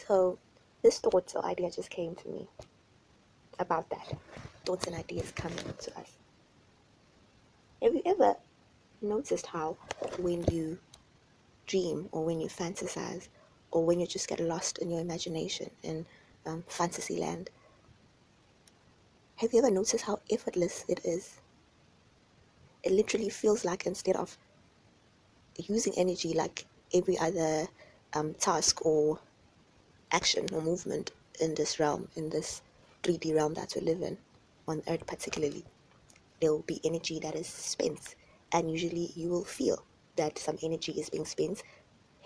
So this thought or idea just came to me about that. Thoughts and ideas coming to us. Have you ever noticed how when you dream or when you fantasize or when you just get lost in your imagination in fantasy land, have you ever noticed how effortless it is? It literally feels like instead of using energy like every other task or action or movement in this realm, in this 3D realm that we live in, on Earth particularly, there will be energy that is spent. And usually you will feel that some energy is being spent,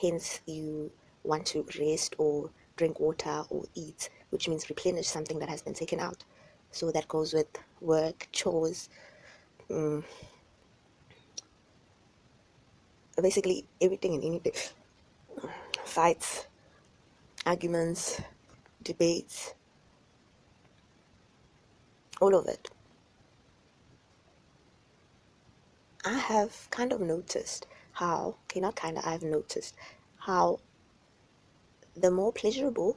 hence you want to rest or drink water or eat, which means replenish something that has been taken out. So that goes with work, chores, basically everything and anything. Fights, arguments, debates, all of it. I have kind of noticed how, okay, not kind of, I've noticed how the more pleasurable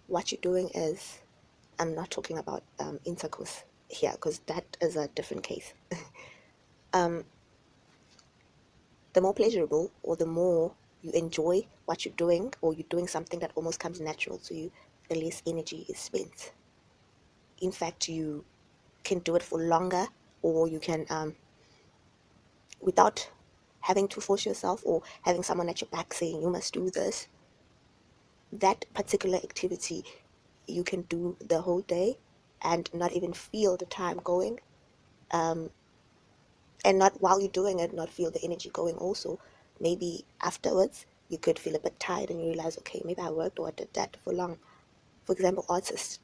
what you're doing is. I'm not talking about intercourse here because that is a different case. The more pleasurable or the more you enjoy what you're doing or you're doing something that almost comes natural to you, the less energy is spent. In fact, you can do it for longer, or you can, without having to force yourself or having someone at your back saying you must do this, that particular activity you can do the whole day and not even feel the time going, and not while you're doing it not feel the energy going also. Maybe afterwards you could feel a bit tired and you realize, okay, maybe I worked or I did that for long. For example, artists,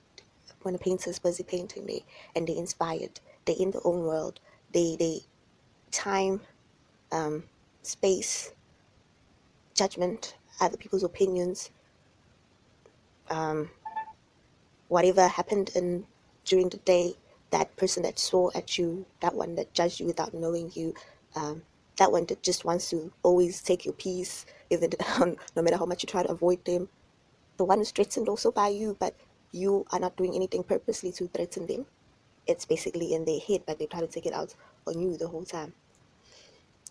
when a painter is busy painting, they inspired, they in their own world, they time, space, judgment, other people's opinions, whatever happened in during the day, that person that saw at you, that one that judged you without knowing you, that one that just wants to always take your peace, even no matter how much you try to avoid them, the one who's threatened also by you, but you are not doing anything purposely to threaten them. It's basically in their head, but they try to take it out on you the whole time.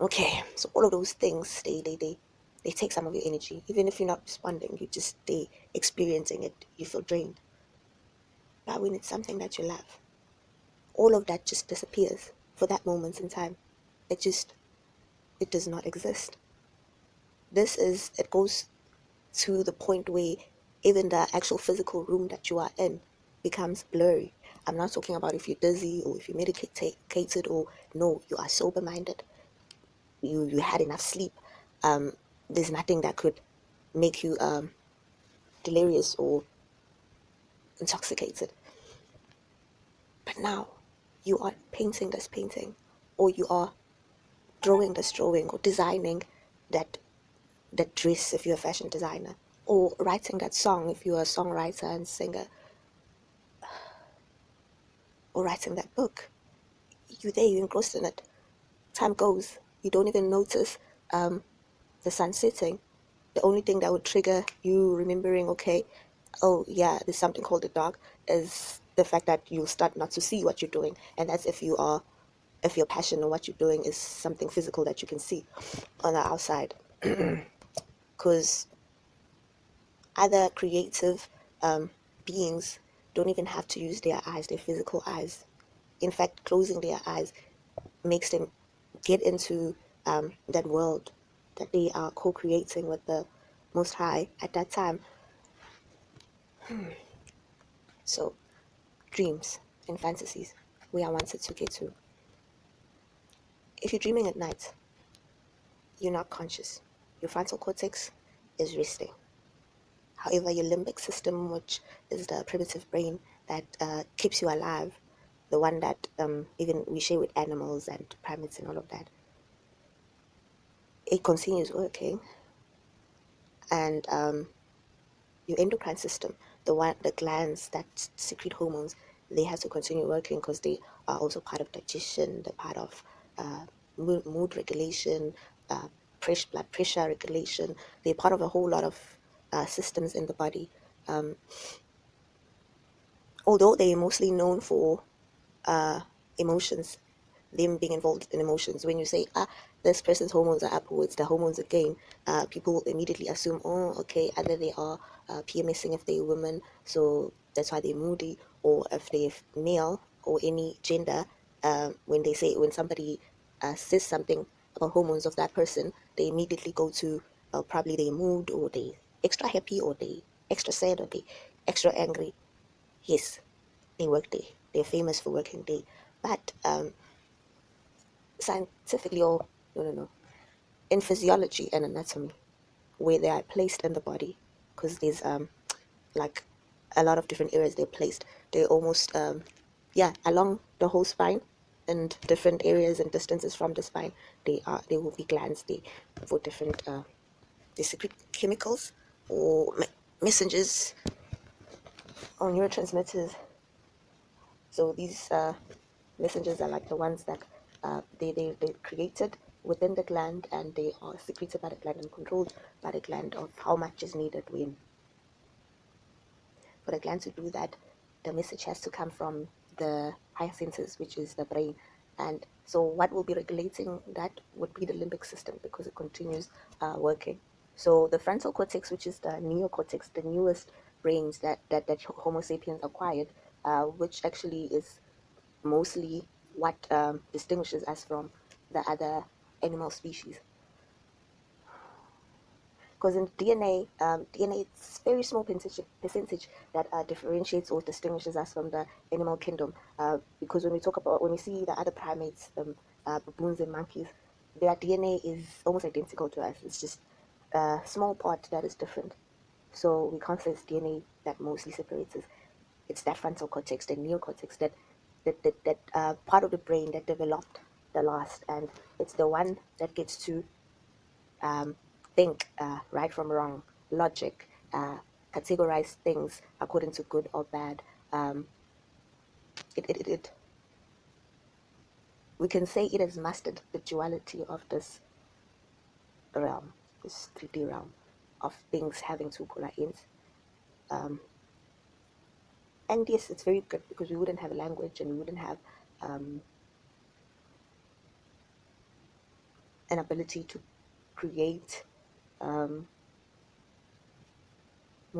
Okay, so all of those things, they take some of your energy. Even if you're not responding, you just stay experiencing it, you feel drained. But when it's something that you love, all of that just disappears for that moment in time. It does not exist. It goes to the point where even the actual physical room that you are in becomes blurry. I'm not talking about if you're dizzy or if you're medicated or no, you are sober minded. You had enough sleep. There's nothing that could make you delirious or intoxicated. But now you are painting this painting, or you are drawing this drawing, or designing that dress if you're a fashion designer, or writing that song if you're a songwriter and singer, or writing that book. You're there, you're engrossed in it. Time goes, you don't even notice the sun setting. The only thing that would trigger you remembering, okay, oh yeah, there's something called the dark, is the fact that you start not to see what you're doing. And that's if your passion or what you're doing is something physical that you can see on the outside. Because other creative beings don't even have to use their eyes, their physical eyes. In fact, closing their eyes makes them get into that world that they are co-creating with the Most High at that time. So, dreams and fantasies, we are wanted to get to. If you're dreaming at night, you're not conscious. Your frontal cortex is resting. However, your limbic system, which is the primitive brain that keeps you alive, the one that even we share with animals and primates and all of that, it continues working. And your endocrine system, the glands that secrete hormones, they have to continue working because they are also part of digestion, they're part of mood regulation, blood pressure regulation. They're part of a whole lot of systems in the body, Although they are mostly known for emotions, them being involved in emotions. When you say, this person's hormones are up, or it's the hormones again, people immediately assume, oh, okay, either they are PMSing if they're women, so that's why they're moody, or if they're male or any gender, when somebody says something about hormones of that person, they immediately go to probably their mood, or they extra happy, or they extra sad, or they extra angry. Yes, they work day. They're famous for working day. But scientifically, or no, in physiology and anatomy, where they are placed in the body, because there's like a lot of different areas they're placed. They're almost along the whole spine, and different areas and distances from the spine. They will be glands. They for different they secrete chemicals or messengers or neurotransmitters. So these messengers are like the ones that they created within the gland, and they are secreted by the gland and controlled by the gland of how much is needed. When for the gland to do that, the message has to come from the higher senses, which is the brain. And so what will be regulating that would be the limbic system, because it continues working. So the frontal cortex, which is the neocortex, the newest brains that Homo sapiens acquired, which actually is mostly what distinguishes us from the other animal species. Because in DNA, it's very small percentage that differentiates or distinguishes us from the animal kingdom. Because when we see the other primates, baboons and monkeys, their DNA is almost identical to us. It's just a small part that is different. So we can't say it's DNA that mostly separates us. It's that frontal cortex, the neocortex, that part of the brain that developed the last, and it's the one that gets to think right from wrong, logic, categorize things according to good or bad. It We can say it has mastered the duality of this realm, this 3D realm of things having two polar ends. And yes, it's very good, because we wouldn't have a language, and we wouldn't have um, an ability to create more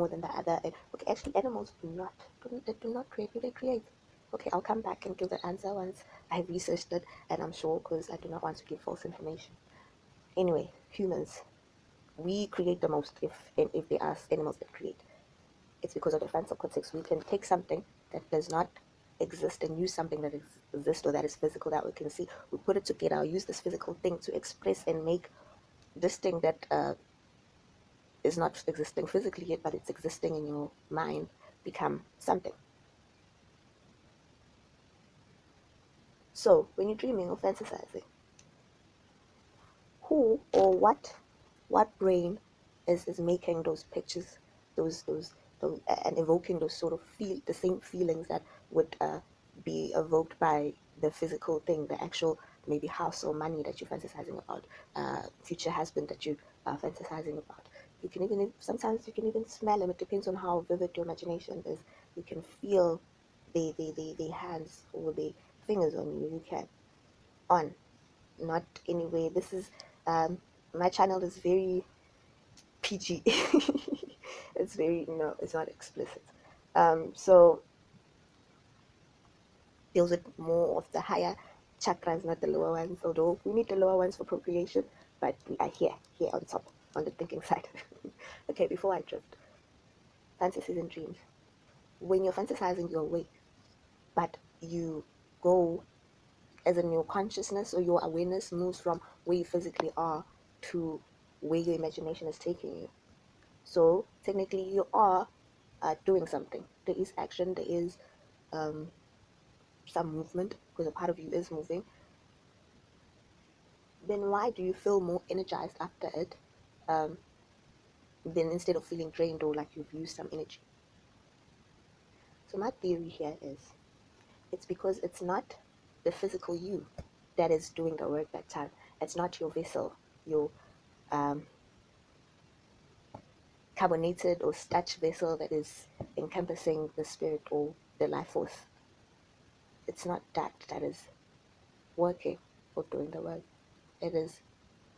than the other. Okay, actually, animals do not create. Do they create? Okay, I'll come back and give the answer once I've researched it, and I'm sure, because I do not want to give false information. Anyway, humans, we create the most. If they are animals that create, it's because of the frontal cortex. We can take something that does not exist and use something that exists, or that is physical, that we can see. We put it together. I'll use this physical thing to express and make this thing that is not existing physically yet, but it's existing in your mind, become something. So when you're dreaming or fantasizing, who or what brain is making those pictures, those and evoking those sort of the same feelings that would be evoked by the physical thing, the actual maybe house or money that you're fantasizing about, future husband that you are fantasizing about. You can even sometimes you can even smell them. It depends on how vivid your imagination is. You can feel the hands or the fingers on you. You can on not anyway. This is my channel is very PG. It's very no, it's not explicit. So deals with more of the higher chakras, not the lower ones. Although we need the lower ones for procreation, but we are here on top, on the thinking side. Okay, before I drift, fantasies and dreams. When you're fantasizing, you're awake, but you go as in your consciousness or your awareness moves from where you physically are to where your imagination is taking you. So technically, you are doing something. There is action. There is um, some movement, because a part of you is moving. Then why do you feel more energized after it, um, than instead of feeling drained or like you've used some energy? So my theory here is it's because it's not the physical you that is doing the work that time. It's not your vessel, your um, carbonated or starch vessel that is encompassing the spirit or the life force. It's not that is working or doing the work. It is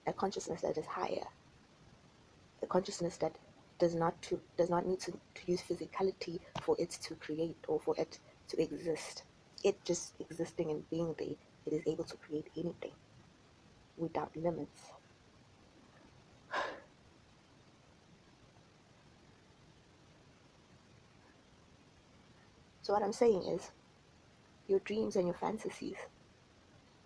a consciousness that is higher, a consciousness that does not need to use physicality for it to create or for it to exist. It just existing and being there, it is able to create anything without limits. So what I'm saying is, your dreams and your fantasies,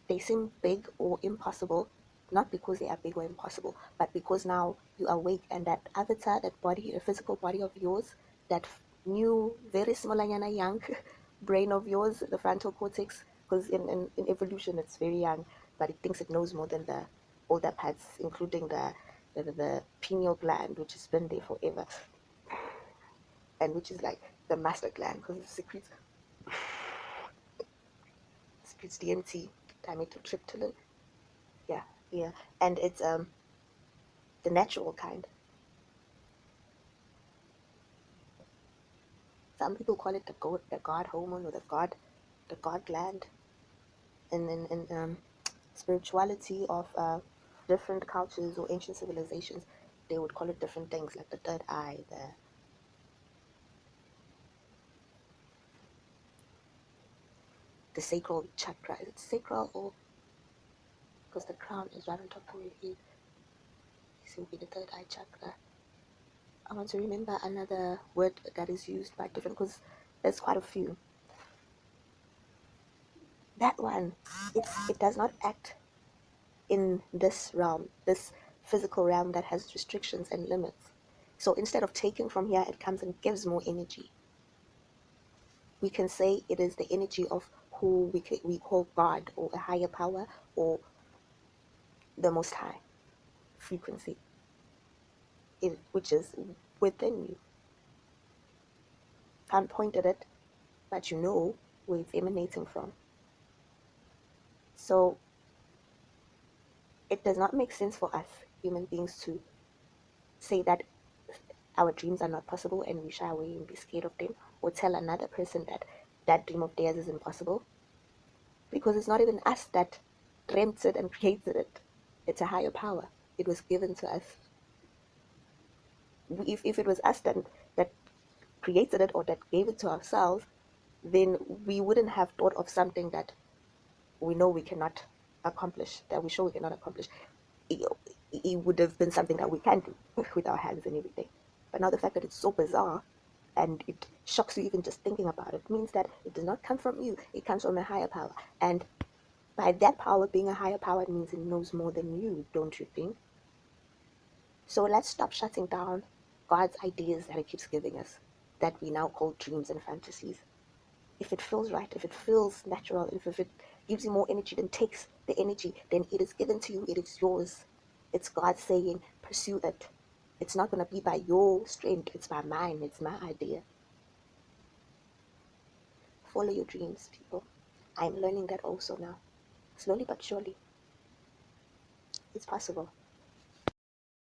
they seem big or impossible, not because they are big or impossible, but because now you awake and that avatar, that body, the physical body of yours, that new, very small and young brain of yours, the frontal cortex, because in evolution it's very young, but it thinks it knows more than the older parts, including the pineal gland, which has been there forever, and which is like the master gland because it secretes DMT, dimethyltryptamine. Yeah, yeah, and it's the natural kind. Some people call it the god hormone or the god gland. And in spirituality of different cultures or ancient civilizations, they would call it different things, like the third eye, the sacral chakra. Is it sacral or because the crown is right on top of your head? This will be the third eye chakra. I want to remember another word that is used by different, because there's quite a few. That one, it does not act in this realm, this physical realm that has restrictions and limits. So instead of taking from here, it comes and gives more energy. We can say it is the energy of who we call God or a higher power or the Most High frequency, which is within you. Can't point at it, but you know where it's emanating from. So it does not make sense for us human beings to say that our dreams are not possible and we shy away and be scared of them, or tell another person that that dream of theirs is impossible, because it's not even us that dreamt it and created it. It's a higher power. It was given to us. If it was us that created it or that gave it to ourselves, then we wouldn't have thought of something that we know we cannot accomplish, that we sure we cannot accomplish. It would have been something that we can do with our hands and everything. But now the fact that it's so bizarre and it shocks you even just thinking about it means that it does not come from you. It comes from a higher power. And by that power being a higher power, it means it knows more than you, don't you think? So let's stop shutting down God's ideas that He keeps giving us, that we now call dreams and fantasies. If it feels right, if it feels natural, if it gives you more energy than takes the energy, then it is given to you, it is yours. It's God saying, pursue it. It's not going to be by your strength, it's by mine, it's my idea. Follow your dreams, people. I'm learning that also now. Slowly but surely, it's possible.